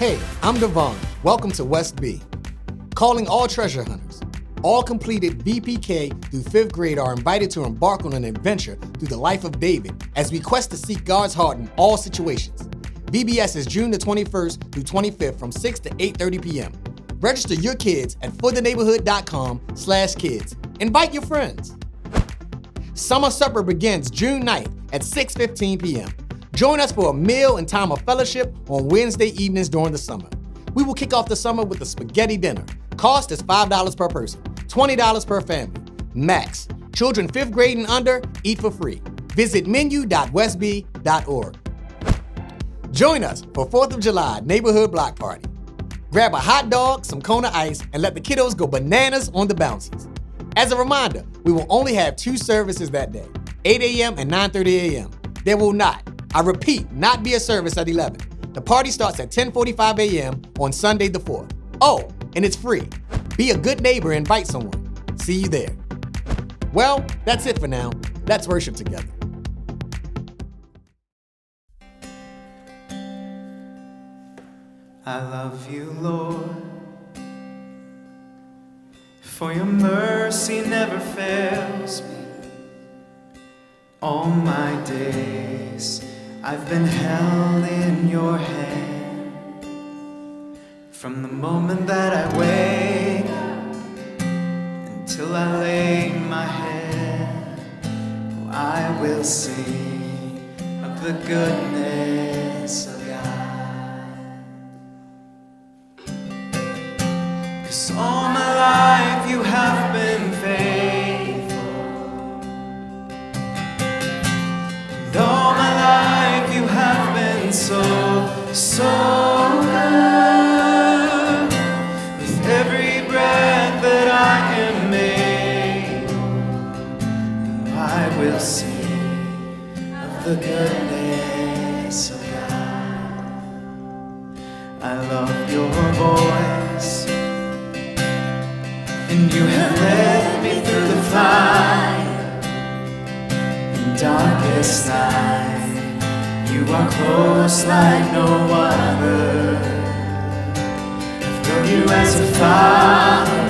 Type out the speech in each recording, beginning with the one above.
Hey, I'm Devon. Welcome to West B. Calling all treasure hunters. All completed VPK through 5th grade are invited to embark on an adventure through the life of David as we quest to seek God's heart in all situations. VBS is June the 21st through 25th from 6 to 8:30 p.m. Register your kids at fortheneighborhood.com/kids. Invite your friends. Summer Supper begins June 9th at 6:15 p.m. Join us for a meal and time of fellowship on Wednesday evenings during the summer. We will kick off the summer with a spaghetti dinner. Cost is $5 per person, $20 per family. Max. Children 5th grade and under eat for free. Visit menu.westb.org. Join us for 4th of July Neighborhood Block Party. Grab a hot dog, some Kona ice, and let the kiddos go bananas on the bounces. As a reminder, we will only have 2 services that day, 8 a.m. and 9:30 a.m. There will not, I repeat, not be a service at 11. The party starts at 10:45 a.m. on Sunday the 4th. Oh, and it's free. Be a good neighbor and invite someone. See you there. Well, that's it for now. Let's worship together. I love you, Lord, for your mercy never fails me. All my days I've been held in your hand. From the moment that I wake up until I lay my head, I will sing of the goodness of God. 'Cause all my life you have been faithful, and all my life you have been so good. With every breath that I am able, I will sing of the goodness of God. I love your voice, and you have led me through the fire in darkest night. You are close like no other. I've known you as a father,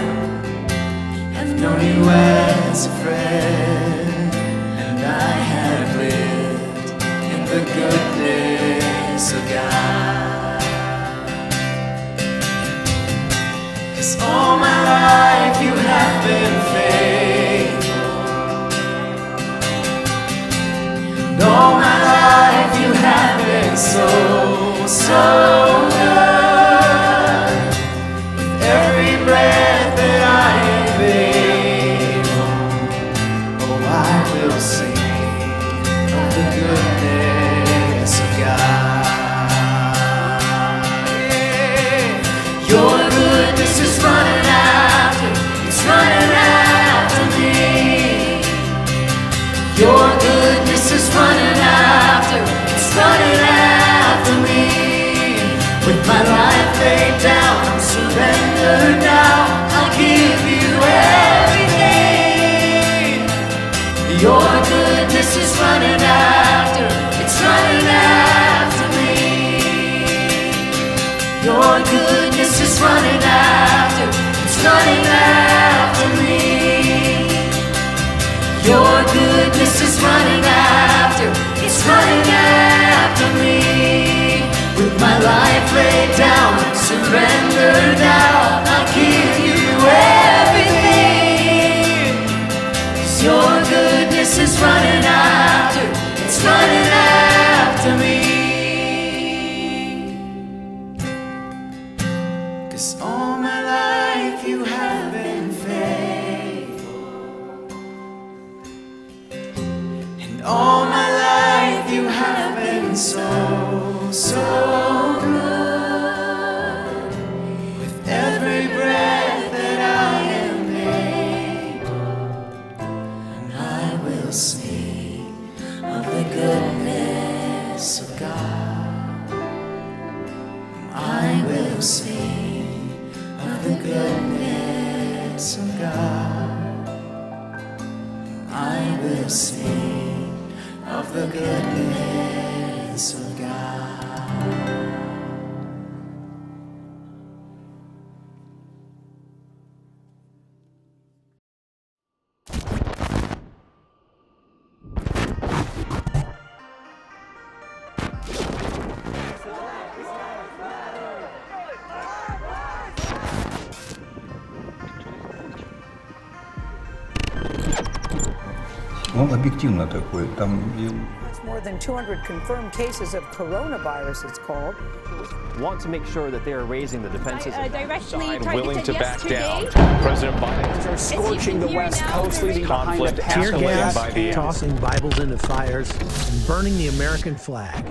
I've known you as a friend, and I have lived in the goodness of God. 'Cause all my life you have been faithful, and all my life you have been so good. With every breath that I am able, oh, I will sing of the goodness of God. Yeah. Your goodness is running after, it's running after me. Your goodness is running after, it's running after me. With my life laid down, I'm surrendered now. I'll give you everything. Your goodness is running after, it's running after me. Your goodness is running after, it's running after me. Your goodness is running after, it's running after me. With my life laid down, surrender now, I'll give you everything. 'Cause your goodness is running after, it's running after me. 'Cause all my life you have been faithful, and all my life you have been so good. With every breath that I am able, and I will sing of the goodness of God. I will sing of the goodness of God. I will sing of the goodness of God. Он объективно такой. Там More than 200 confirmed cases of coronavirus, it's called. Want to make sure that they are raising the defenses of that directly side, targeted willing to back yesterday. down. President Biden Are scorching the West Coast, leaving behind a conflict path escalating by the end. tossing Bibles into fires, and burning the American flag.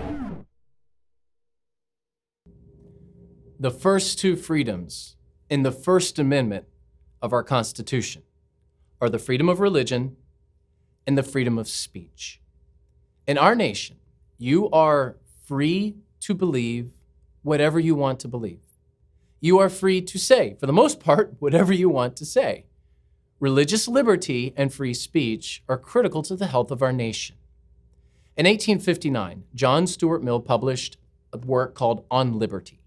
The first two freedoms in the First Amendment of our Constitution are the freedom of religion and the freedom of speech. In our nation, you are free to believe whatever you want to believe. You are free to say, for the most part, whatever you want to say. Religious liberty and free speech are critical to the health of our nation. In 1859, John Stuart Mill published a work called On Liberty.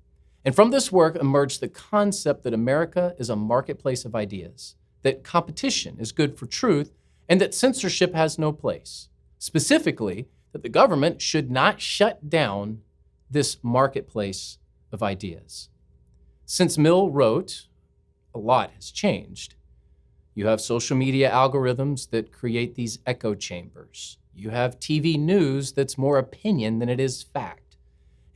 And from this work emerged the concept that America is a marketplace of ideas, that competition is good for truth, and that censorship has no place. Specifically, that the government should not shut down this marketplace of ideas. Since Mill wrote, a lot has changed. You have social media algorithms that create these echo chambers. You have TV news that's more opinion than it is fact.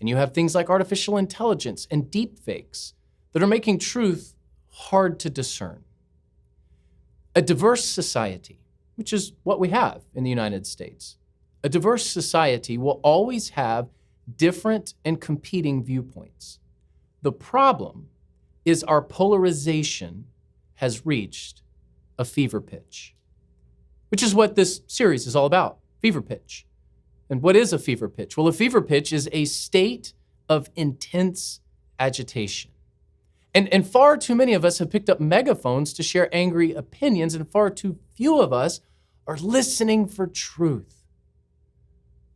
And you have things like artificial intelligence and deep fakes that are making truth hard to discern. A diverse society, which is what we have in the United States, a diverse society will always have different and competing viewpoints. The problem is our polarization has reached a fever pitch, which is what this series is all about, fever pitch. And what is a fever pitch? Well, a fever pitch is a state of intense agitation. And far too many of us have picked up megaphones to share angry opinions, and far too few of us are listening for truth.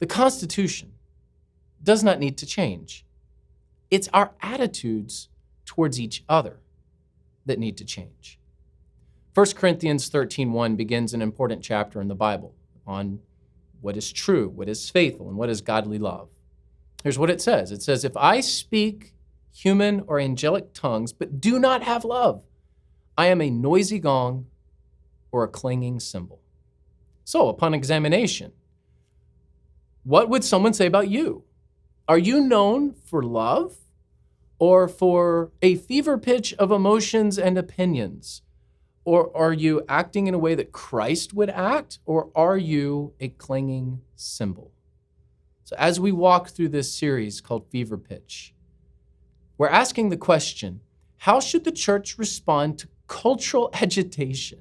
The Constitution does not need to change. It's our attitudes towards each other that need to change. 1 Corinthians 13:1 begins an important chapter in the Bible on what is true, what is faithful, and what is godly love. Here's what it says. It says, if I speak human or angelic tongues, but do not have love, I am a noisy gong or a clanging cymbal. So upon examination, what would someone say about you? Are you known for love or for a fever pitch of emotions and opinions? Or are you acting in a way that Christ would act? Or are you a clanging cymbal? So as we walk through this series called Fever Pitch, we're asking the question, how should the church respond to cultural agitation?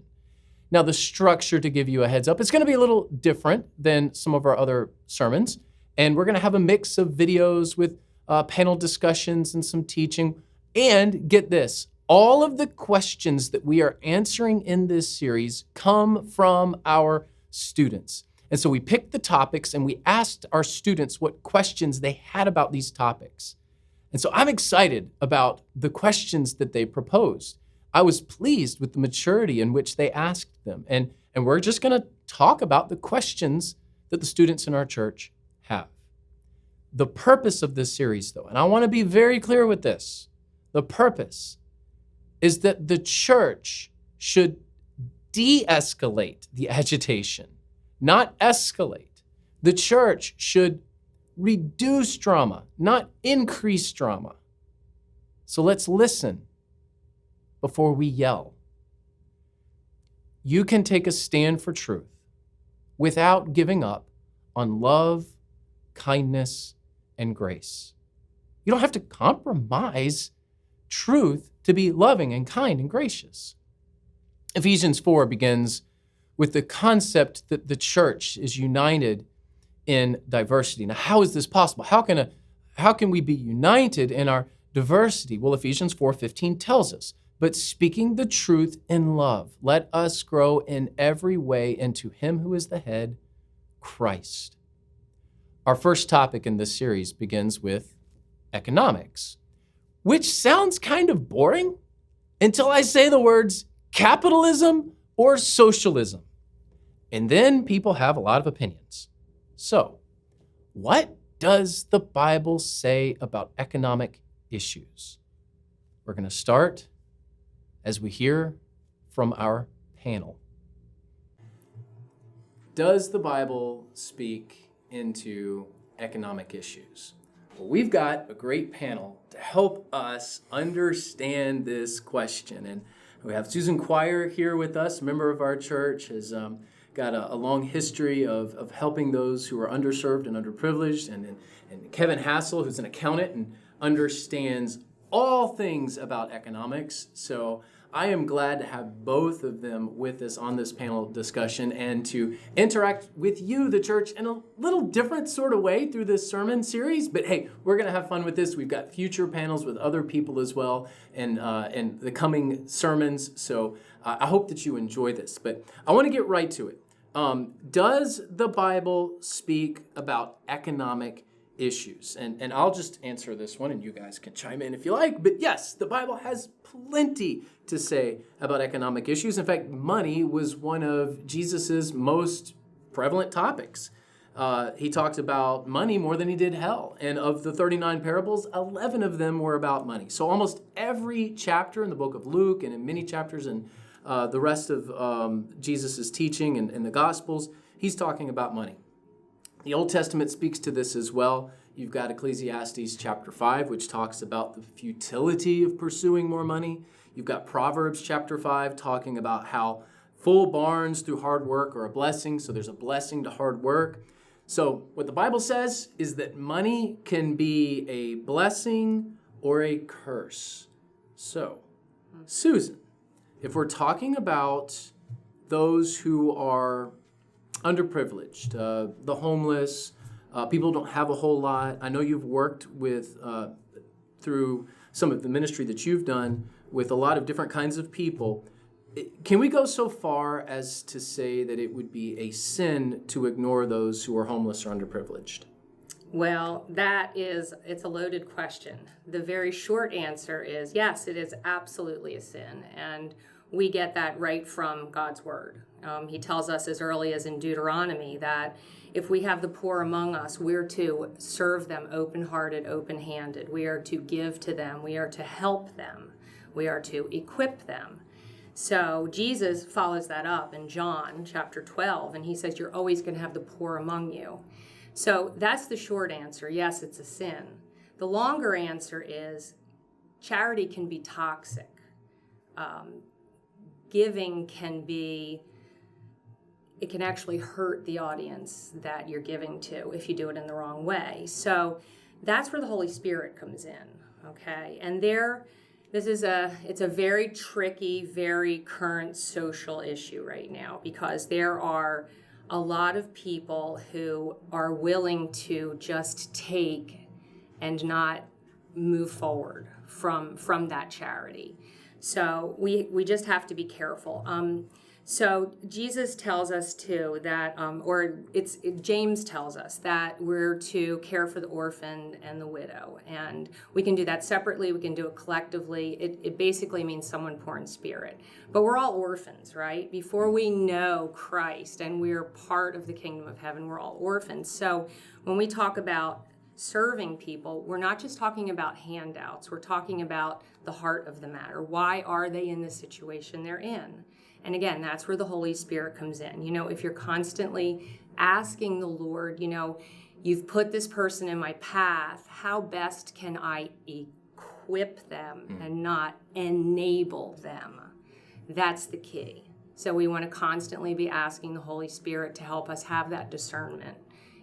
Now, the structure, to give you a heads up, it's going to be a little different than some of our other sermons. And we're going to have a mix of videos with panel discussions and some teaching. And get this, all of the questions that we are answering in this series come from our students. And so we picked the topics and we asked our students what questions they had about these topics. And so I'm excited about the questions that they proposed. I was pleased with the maturity in which they asked them. And we're just going to talk about the questions that the students in our church have. The purpose of this series, though, and I want to be very clear with this, the purpose is that the church should de-escalate the agitation, not escalate. The church should reduce drama, not increase drama. So let's listen before we yell. You can take a stand for truth without giving up on love, kindness, and grace. You don't have to compromise truth to be loving and kind and gracious. Ephesians 4 begins with the concept that the church is united in diversity. Now, how is this possible? How can we be united in our diversity? Well, Ephesians 4:15 tells us, but speaking the truth in love, let us grow in every way into him who is the head, Christ. Our first topic in this series begins with economics, which sounds kind of boring until I say the words capitalism or socialism. And then people have a lot of opinions. So, what does the Bible say about economic issues? We're going to start as we hear from our panel. Does the Bible speak into economic issues? Well, we've got a great panel to help us understand this question. And we have Susan Quire here with us, a member of our church, has got a long history of helping those who are underserved and underprivileged. And Kevin Hassel, who's an accountant and understands all things about economics. So I am glad to have both of them with us on this panel discussion and to interact with you, the church, in a little different sort of way through this sermon series. But hey, we're going to have fun with this. We've got future panels with other people as well and the coming sermons. So I hope that you enjoy this. But I want to get right to it. Does the Bible speak about economic issues? And I'll just answer this one, and you guys can chime in if you like. But yes, the Bible has plenty to say about economic issues. In fact, money was one of Jesus's most prevalent topics. He talked about money more than he did hell. And of the 39 parables, 11 of them were about money. So almost every chapter in the book of Luke and in many chapters in the rest of Jesus's teaching and the Gospels, he's talking about money. The Old Testament speaks to this as well. You've got Ecclesiastes chapter 5, which talks about the futility of pursuing more money. You've got Proverbs chapter 5 talking about how full barns through hard work are a blessing. So there's a blessing to hard work. So what the Bible says is that money can be a blessing or a curse. So, Susan, if we're talking about those who are underprivileged, the homeless, people who don't have a whole lot. I know you've worked with, through some of the ministry that you've done with a lot of different kinds of people. Can we go so far as to say that it would be a sin to ignore those who are homeless or underprivileged? Well, it's a loaded question. The very short answer is yes, it is absolutely a sin. And we get that right from God's word. He tells us as early as in Deuteronomy that if we have the poor among us, we're to serve them open-hearted, open-handed. We are to give to them. We are to help them. We are to equip them. So Jesus follows that up in John chapter 12, and he says, you're always going to have the poor among you. So that's the short answer. Yes, it's a sin. The longer answer is charity can be toxic. Giving it can actually hurt the audience that you're giving to if you do it in the wrong way. So that's where the Holy Spirit comes in, okay? And it's a very tricky, very current social issue right now because there are a lot of people who are willing to just take and not move forward from that charity. So we just have to be careful. So Jesus tells us too that, James tells us that we're to care for the orphan and the widow. And we can do that separately, we can do it collectively. It basically means someone poor in spirit. But we're all orphans, right? Before we know Christ and we're part of the kingdom of heaven, we're all orphans. So when we talk about serving people, we're not just talking about handouts, we're talking about the heart of the matter. Why are they in the situation they're in? And again, that's where the Holy Spirit comes in. If you're constantly asking the Lord, you've put this person in my path, how best can I equip them and not enable them? That's the key. So we want to constantly be asking the Holy Spirit to help us have that discernment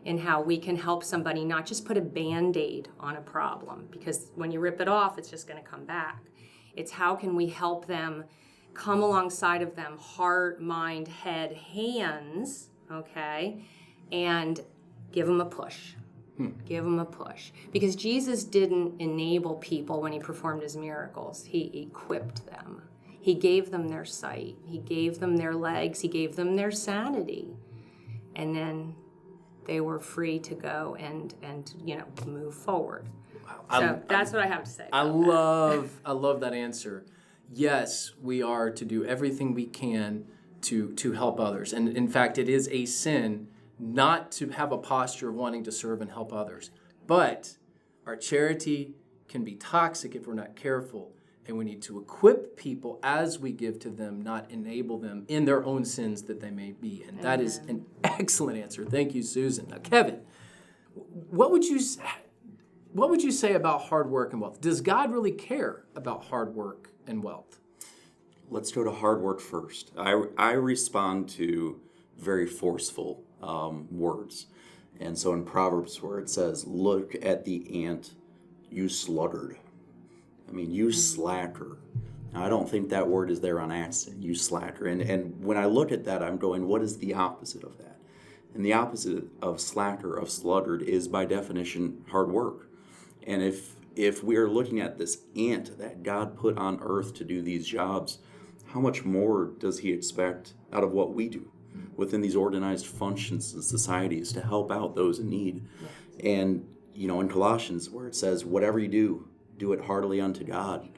in how we can help somebody not just put a Band-Aid on a problem, because when you rip it off, it's just going to come back. It's how can we help them come alongside of them, heart, mind, head, hands, okay, and give them a push. Give them a push. Because Jesus didn't enable people when he performed his miracles. He equipped them. He gave them their sight. He gave them their legs. He gave them their sanity. And then they were free to go and move forward. Wow. So that's what I have to say. I love that answer. Yes, we are to do everything we can to help others. And in fact, it is a sin not to have a posture of wanting to serve and help others. But our charity can be toxic if we're not careful. and we need to equip people as we give to them, not enable them in their own sins that they may be. And that is an excellent answer. Thank you, Susan. Now, Kevin, what would you say about hard work and wealth? Does God really care about hard work and wealth? Let's go to hard work first. I respond to very forceful words. And so in Proverbs where it says, look at the ant, you sluggard. I mean, you slacker. Now, I don't think that word is there on accident, you slacker. And when I look at that, I'm going, what is the opposite of that? And the opposite of slacker, of sluggard, is by definition hard work. And if we are looking at this ant that God put on earth to do these jobs, how much more does he expect out of what we do within these organized functions and societies to help out those in need? And, in Colossians where it says, whatever you do, do it heartily unto God,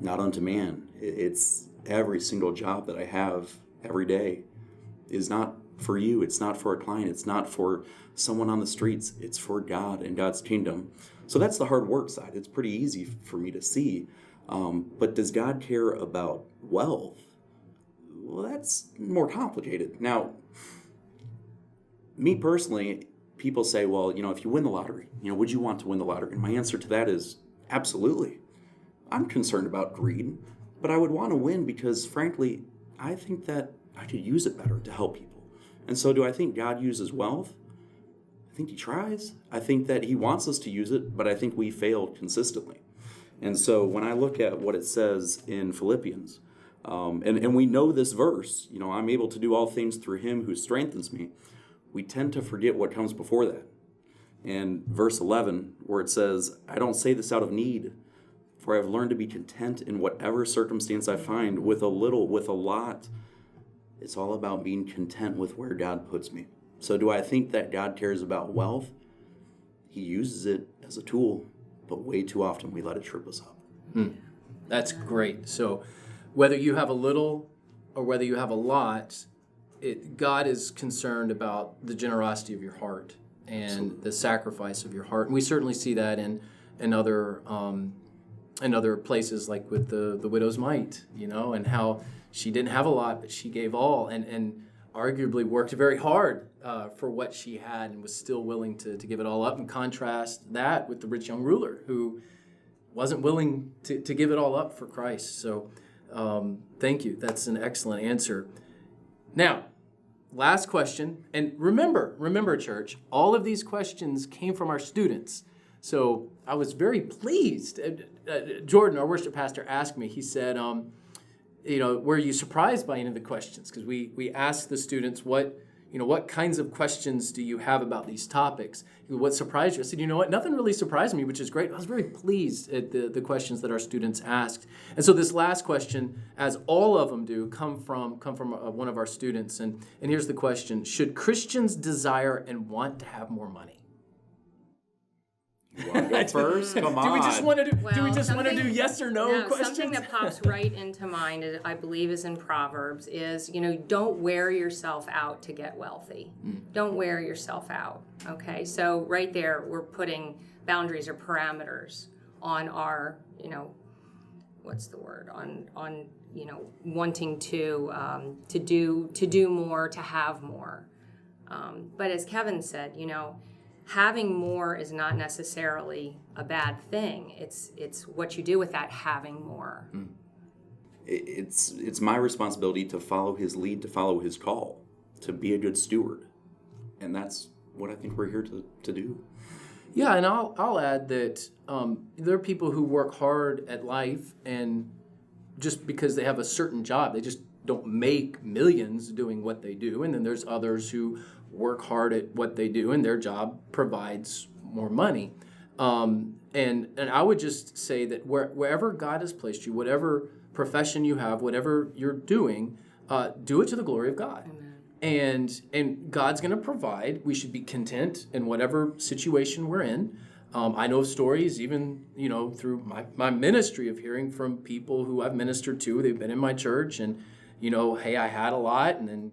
not unto man. It's every single job that I have every day is not for you. It's not for a client. It's not for someone on the streets. It's for God and God's kingdom. So that's the hard work side. It's pretty easy for me to see. But does God care about wealth? Well, that's more complicated. Now, me personally, people say, well, if you win the lottery, would you want to win the lottery? And my answer to that is absolutely. I'm concerned about greed, but I would want to win because, frankly, I think that I could use it better to help people. And so do I think God uses wealth? I think he tries. I think that he wants us to use it, but I think we fail consistently. And so when I look at what it says in Philippians, and we know this verse, I'm able to do all things through him who strengthens me, we tend to forget what comes before that. And verse 11, where it says, I don't say this out of need, for I have learned to be content in whatever circumstance I find, with a little, with a lot. It's all about being content with where God puts me. So do I think that God cares about wealth? He uses it as a tool, but way too often we let it trip us up. That's great. So whether you have a little or whether you have a lot, God is concerned about the generosity of your heart and Absolutely. The sacrifice of your heart. And we certainly see that in other places, like with the widow's mite, and how she didn't have a lot, but she gave all and arguably worked very hard for what she had and was still willing to give it all up. And contrast that with the rich young ruler who wasn't willing to give it all up for Christ. So thank you. That's an excellent answer. Now, last question. And remember, church, all of these questions came from our students. So I was very pleased. Jordan, our worship pastor, asked me, he said, were you surprised by any of the questions? Because we asked the students, what kinds of questions do you have about these topics? What surprised you? I said, nothing really surprised me, which is great. I was very pleased at the questions that our students asked. And so this last question, as all of them do, come from one of our students. And here's the question: should Christians desire and want to have more money? You want to go first? Come on. Do we just want to do yes or no questions? Something that pops right into mind, I believe, is in Proverbs, is, don't wear yourself out to get wealthy. Don't wear yourself out, okay? So right there, we're putting boundaries or parameters on our, what's the word? On wanting to do more, to have more. But as Kevin said, having more is not necessarily a bad thing. It's what you do with that having more. It's my responsibility to follow his lead, to follow his call, to be a good steward. And that's what I think we're here to do. Yeah, and I'll add that there are people who work hard at life, and just because they have a certain job, they just don't make millions doing what they do. And then there's others who work hard at what they do, and their job provides more money. And I would just say that wherever God has placed you, whatever profession you have, whatever you're doing, do it to the glory of God. Amen. And God's going to provide. We should be content in whatever situation we're in. I know stories, even through my ministry, of hearing from people who I've ministered to. They've been in my church, and hey, I had a lot, and then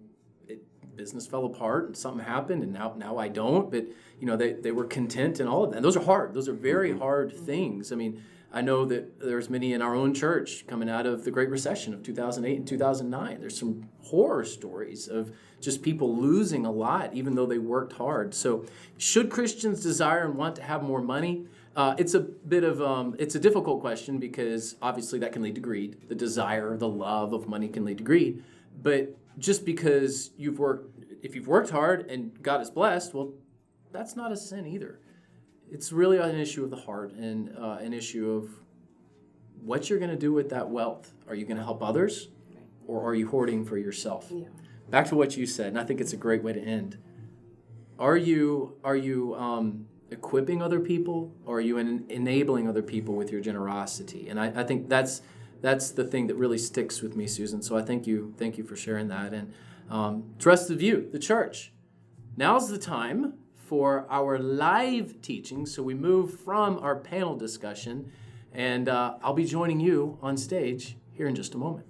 business fell apart and something happened, and now I don't. But they were content in all of that. And those are hard. Those are very hard things. I mean, I know that there's many in our own church coming out of the Great Recession of 2008 and 2009. There's some horror stories of just people losing a lot, even though they worked hard. So should Christians desire and want to have more money? It's a difficult question, because obviously that can lead to greed. The desire, the love of money can lead to greed. But just because if you've worked hard and God is blessed, well, that's not a sin either. It's really an issue of the heart, and an issue of what you're going to do with that wealth. Are you going to help others, or are you hoarding for yourself? Yeah. Back to what you said, and I think it's a great way to end. Are you equipping other people, or are you enabling other people with your generosity? And I think that's the thing that really sticks with me, Susan. So I thank you for sharing that. And to rest of you, the church, now's the time for our live teaching. So we move from our panel discussion, and I'll be joining you on stage here in just a moment.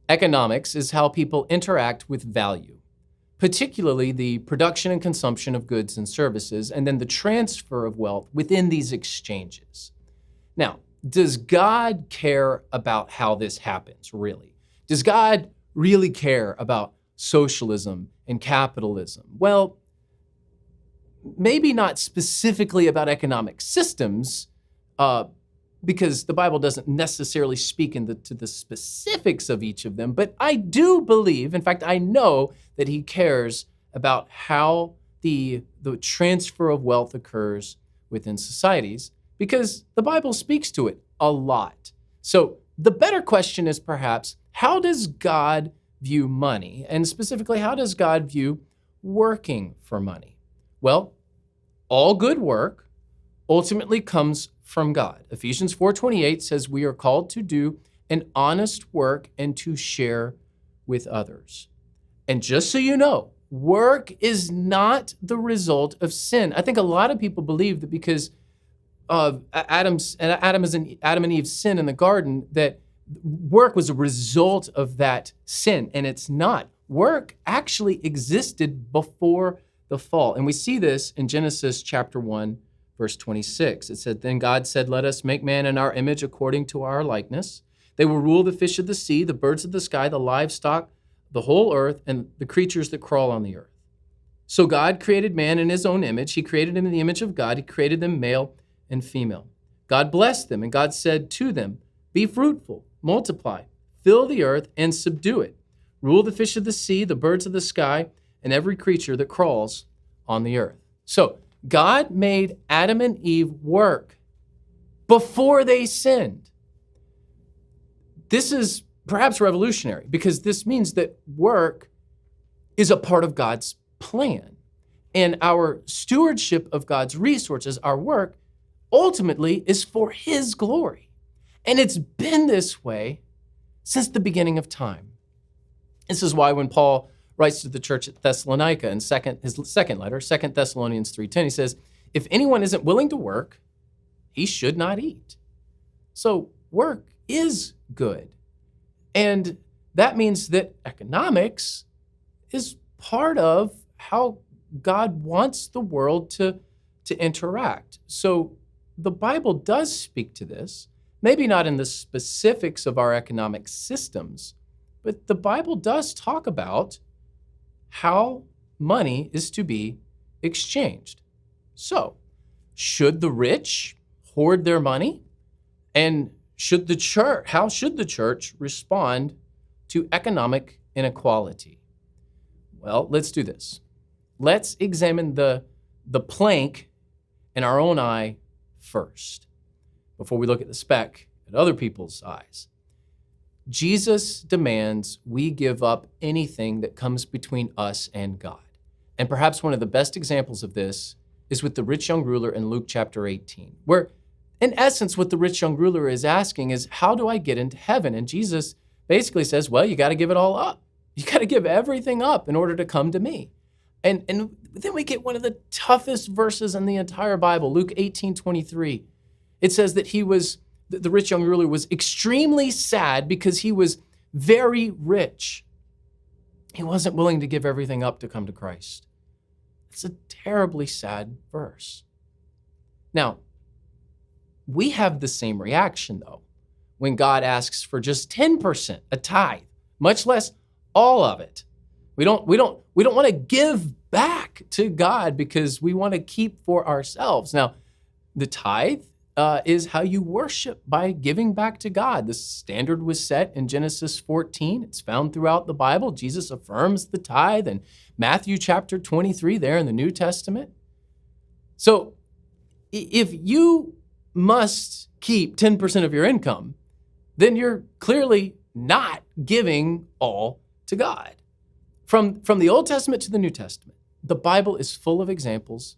Economics is how people interact with value, particularly the production and consumption of goods and services, and then the transfer of wealth within these exchanges. Now, does God care about how this happens, really? Does God really care about socialism and capitalism? Well, maybe not specifically about economic systems, because the Bible doesn't necessarily speak to the specifics of each of them, but I do believe, in fact, I know that he cares about how the transfer of wealth occurs within societies, because the Bible speaks to it a lot. So the better question is perhaps, how does God view money? And specifically, how does God view working for money? Well, all good work ultimately comes from God. Ephesians 4:28 says we are called to do an honest work and to share with others. And just so you know, work is not the result of sin. I think a lot of people believe that because of Adam and Eve's sin in the garden, that work was a result of that sin, and it's not. Work actually existed before the fall. And we see this in Genesis chapter 1, verse 26. It said, "Then God said, let us make man in our image according to our likeness. They will rule the fish of the sea, the birds of the sky, the livestock, the whole earth, and the creatures that crawl on the earth." So God created man in his own image. He created him in the image of God. He created them male and female. God blessed them, and God said to them, "Be fruitful, multiply, fill the earth, and subdue it. Rule the fish of the sea, the birds of the sky, and every creature that crawls on the earth." So God made Adam and Eve work before they sinned. This is perhaps revolutionary, because this means that work is a part of God's plan. And our stewardship of God's resources, our work, ultimately is for his glory. And it's been this way since the beginning of time. This is why when Paul writes to the church at Thessalonica in his second letter, 2 Thessalonians 3:10, he says, "If anyone isn't willing to work, he should not eat." So work is good. And that means that economics is part of how God wants the world to interact. So the Bible does speak to this, maybe not in the specifics of our economic systems, but the Bible does talk about how money is to be exchanged. So, should the rich hoard their money? And how should the church respond to economic inequality? Well, let's do this. Let's examine the plank in our own eye first, before we look at the speck at other people's eyes. Jesus demands we give up anything that comes between us and God. And perhaps one of the best examples of this is with the rich young ruler in Luke chapter 18, where in essence what the rich young ruler is asking is, how do I get into heaven? And Jesus basically says, well, you got to give it all up. You got to give everything up in order to come to me. And then we get one of the toughest verses in the entire Bible, Luke 18:23. It says that the rich young ruler was extremely sad because he was very rich. He wasn't willing to give everything up to come to Christ. It's a terribly sad verse. Now, we have the same reaction, though, when God asks for just 10%, a tithe, much less all of it. We don't want to give back to God because we want to keep for ourselves. Now, the tithe is how you worship, by giving back to God. The standard was set in Genesis 14. It's found throughout the Bible. Jesus affirms the tithe in Matthew chapter 23 there in the New Testament. So if you must keep 10% of your income, then you're clearly not giving all to God. From the Old Testament to the New Testament, the Bible is full of examples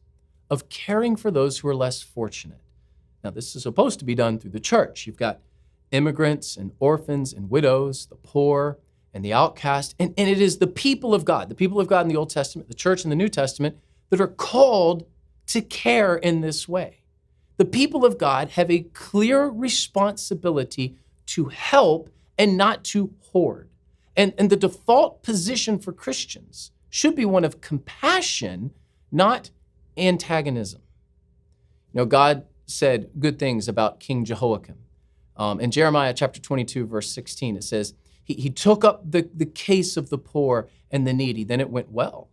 of caring for those who are less fortunate. Now, this is supposed to be done through the church. You've got immigrants and orphans and widows, the poor and the outcast, and it is the people of God in the Old Testament, the church in the New Testament, that are called to care in this way. The people of God have a clear responsibility to help and not to hoard. And the default position for Christians should be one of compassion, not antagonism. You know, God said good things about King Jehoiakim. In Jeremiah chapter 22, verse 16, it says, he took up the case of the poor and the needy, then it went well.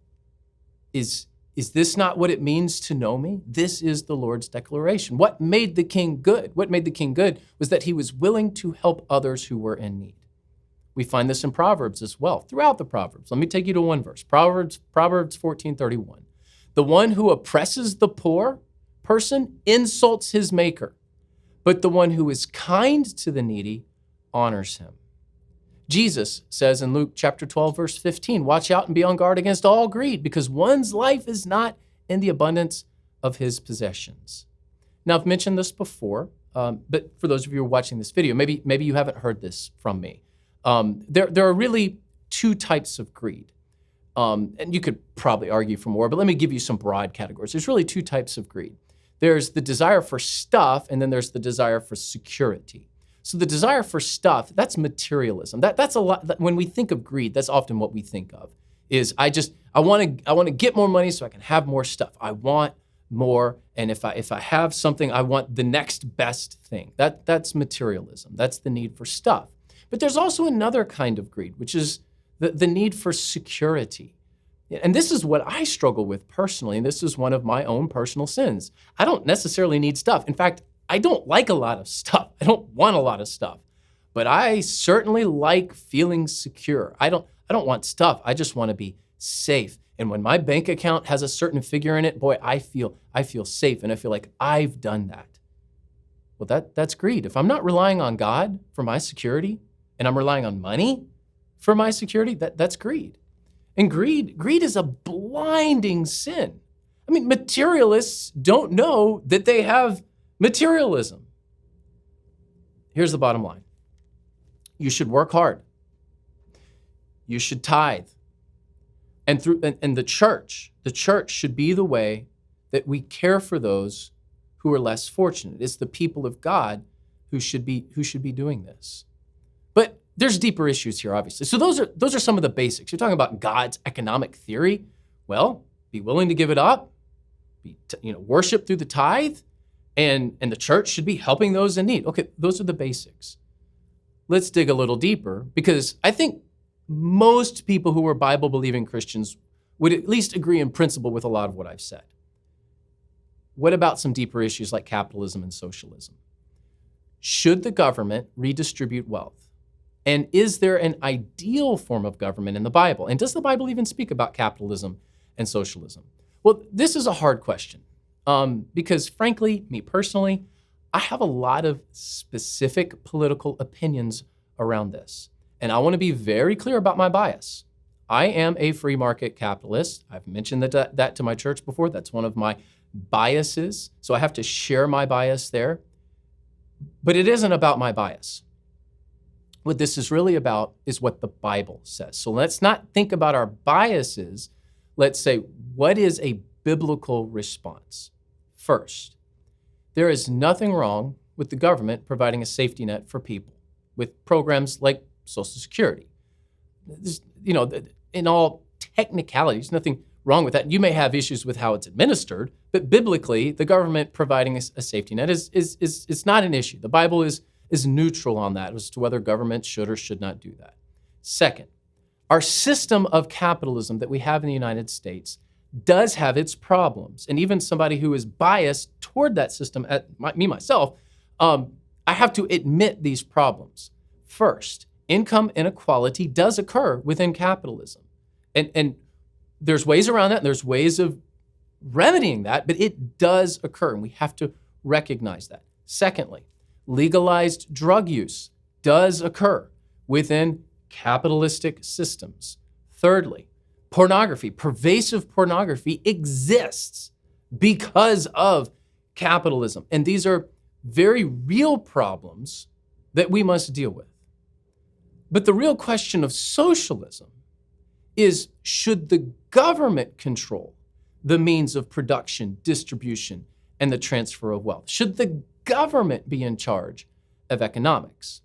Is this not what it means to know me? This is the Lord's declaration. What made the king good? What made the king good was that he was willing to help others who were in need. We find this in Proverbs as well, throughout the Proverbs. Let me take you to one verse, Proverbs 14:31. The one who oppresses the poor person insults his maker, but the one who is kind to the needy honors him. Jesus says in Luke chapter 12, verse 15, watch out and be on guard against all greed, because one's life is not in the abundance of his possessions. Now, I've mentioned this before, but for those of you who are watching this video, maybe you haven't heard this from me. There are really two types of greed. And you could probably argue for more, but let me give you some broad categories. There's really two types of greed. There's the desire for stuff, and then there's the desire for security. So the desire for stuff, that's materialism. That's a lot. When we think of greed, that's often what we think of. Is I want to get more money so I can have more stuff. I want more, and if I have something, I want the next best thing. That's materialism. That's the need for stuff. But there's also another kind of greed, which is the need for security. And this is what I struggle with personally, and this is one of my own personal sins. I don't necessarily need stuff. In fact, I don't like a lot of stuff. I don't want a lot of stuff. But I certainly like feeling secure. I don't want stuff. I just want to be safe. And when my bank account has a certain figure in it, boy, I feel safe, and I feel like I've done that. Well, that's greed. If I'm not relying on God for my security, and I'm relying on money for my security, that's greed. And greed is a blinding sin. I mean, materialists don't know that they have materialism. Here's the bottom line. You should work hard. You should tithe. And the church should be the way that we care for those who are less fortunate. It's the people of God who should be doing this. But there's deeper issues here, obviously. So those are some of the basics. You're talking about God's economic theory. Well, be willing to give it up. Worship through the tithe, and the church should be helping those in need. Okay, those are the basics. Let's dig a little deeper, because I think most people who are Bible-believing Christians would at least agree in principle with a lot of what I've said. What about some deeper issues like capitalism and socialism? Should the government redistribute wealth? And is there an ideal form of government in the Bible? And does the Bible even speak about capitalism and socialism? Well, this is a hard question because, frankly, me personally, I have a lot of specific political opinions around this. And I want to be very clear about my bias. I am a free market capitalist. I've mentioned that to my church before. That's one of my biases. So I have to share my bias there. But it isn't about my bias. What this is really about is what the Bible says. So let's not think about our biases. Let's say, what is a biblical response? First, there is nothing wrong with the government providing a safety net for people with programs like Social Security. in all technicalities, nothing wrong with that. You may have issues with how it's administered, but biblically, the government providing a safety net is not an issue. The Bible is neutral on that as to whether government should or should not do that. Second, our system of capitalism that we have in the United States does have its problems. And even somebody who is biased toward that system, myself, I have to admit these problems. First, income inequality does occur within capitalism. And there's ways around that, and there's ways of remedying that, but it does occur, and we have to recognize that. Secondly, legalized drug use does occur within capitalistic systems. Thirdly, pornography, pervasive pornography exists because of capitalism. And these are very real problems that we must deal with. But the real question of socialism is, should the government control the means of production, distribution, and the transfer of wealth? Should the government be in charge of economics?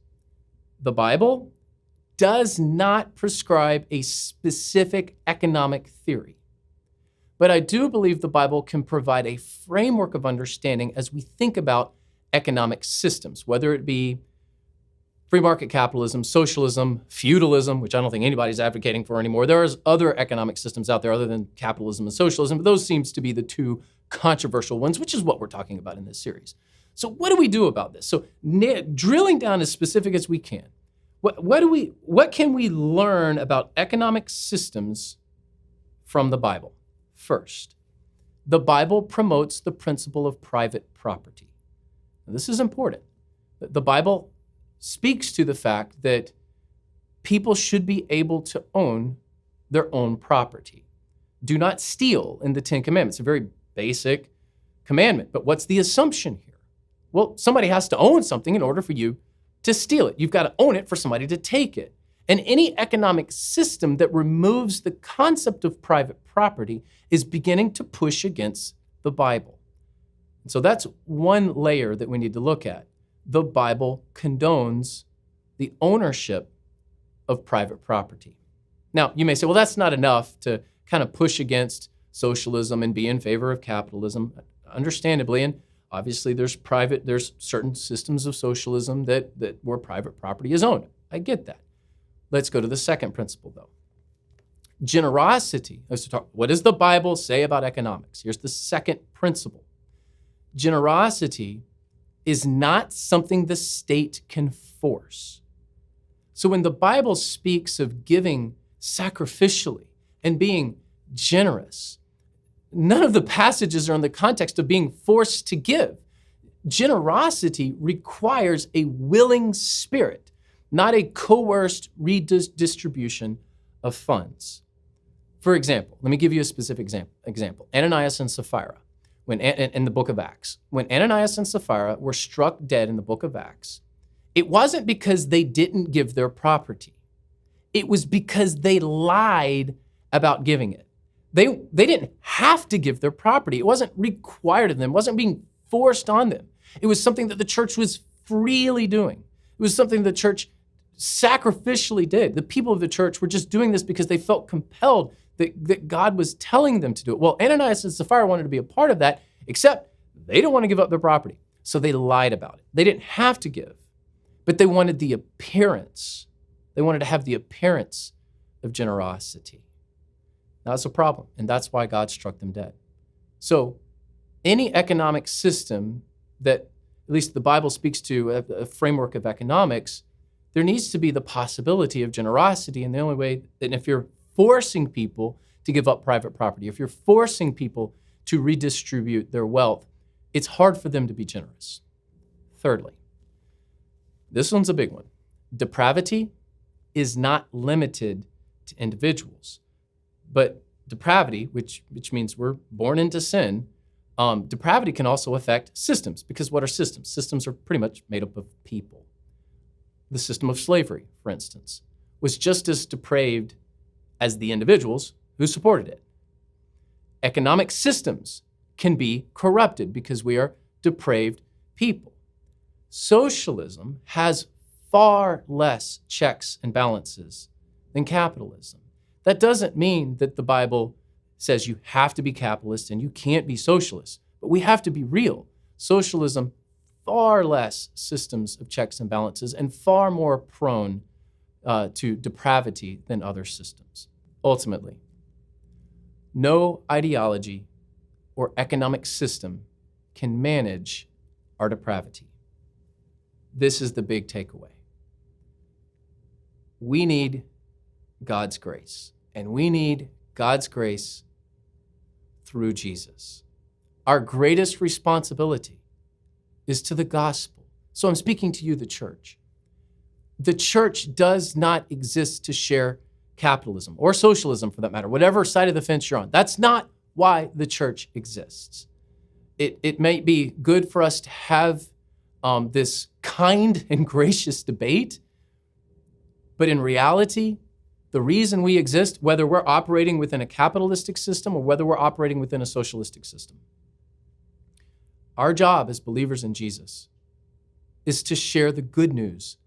The Bible does not prescribe a specific economic theory, but I do believe the Bible can provide a framework of understanding as we think about economic systems, whether it be free market capitalism, socialism, feudalism, which I don't think anybody's advocating for anymore. There is other economic systems out there other than capitalism and socialism, but those seems to be the two controversial ones, which is what we're talking about in this series. So what do we do about this? So drilling down as specific as we can, what can we learn about economic systems from the Bible? First, the Bible promotes the principle of private property. Now, this is important. The Bible speaks to the fact that people should be able to own their own property. Do not steal in the Ten Commandments, a very basic commandment. But what's the assumption here? Well, somebody has to own something in order for you to steal it. You've got to own it for somebody to take it. And any economic system that removes the concept of private property is beginning to push against the Bible. And so that's one layer that we need to look at. The Bible condones the ownership of private property. Now, you may say, well, that's not enough to kind of push against socialism and be in favor of capitalism. Understandably, and obviously there's certain systems of socialism that where private property is owned. I get that. Let's go to the second principle, though. Generosity. What does the Bible say about economics? Here's the second principle. Generosity is not something the state can force. So when the Bible speaks of giving sacrificially and being generous, none of the passages are in the context of being forced to give. Generosity requires a willing spirit, not a coerced redistribution of funds. For example, let me give you a specific example. Ananias and Sapphira. In the book of Acts, when Ananias and Sapphira were struck dead in the book of Acts, it wasn't because they didn't give their property. It was because they lied about giving it. They didn't have to give their property. It wasn't required of them. It wasn't being forced on them. It was something that the church was freely doing. It was something the church sacrificially did. The people of the church were just doing this because they felt compelled that God was telling them to do it. Well, Ananias and Sapphira wanted to be a part of that, except they didn't want to give up their property. So they lied about it. They didn't have to give, but they wanted the appearance. They wanted to have the appearance of generosity. Now, that's a problem, and that's why God struck them dead. So any economic system that at least the Bible speaks to, a framework of economics, there needs to be the possibility of generosity. And the only way, and if you're forcing people to give up private property, if you're forcing people to redistribute their wealth, it's hard for them to be generous. Thirdly, this one's a big one. Depravity is not limited to individuals, but depravity, which means we're born into sin, depravity can also affect systems, because what are systems? Systems are pretty much made up of people. The system of slavery, for instance, was just as depraved as the individuals who supported it. Economic systems can be corrupted because we are depraved people. Socialism has far less checks and balances than capitalism. That doesn't mean that the Bible says you have to be capitalist and you can't be socialist, but we have to be real. Socialism, far less systems of checks and balances and far more prone to depravity than other systems. Ultimately, no ideology or economic system can manage our depravity. This is the big takeaway. We need God's grace, and we need God's grace through Jesus. Our greatest responsibility is to the gospel. So I'm speaking to you, the church. The church does not exist to share capitalism or socialism, for that matter, whatever side of the fence you're on. That's not why the church exists. It may be good for us to have this kind and gracious debate, but in reality, the reason we exist, whether we're operating within a capitalistic system or whether we're operating within a socialistic system, our job as believers in Jesus is to share the good news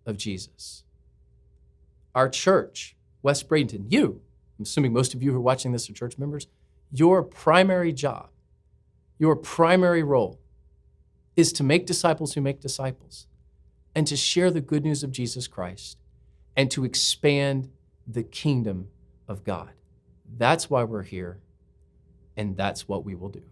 of Jesus. Our church, West Bradenton, you, I'm assuming most of you who are watching this are church members, your primary job, your primary role is to make disciples who make disciples and to share the good news of Jesus Christ and to expand the kingdom of God. That's why we're here, and that's what we will do.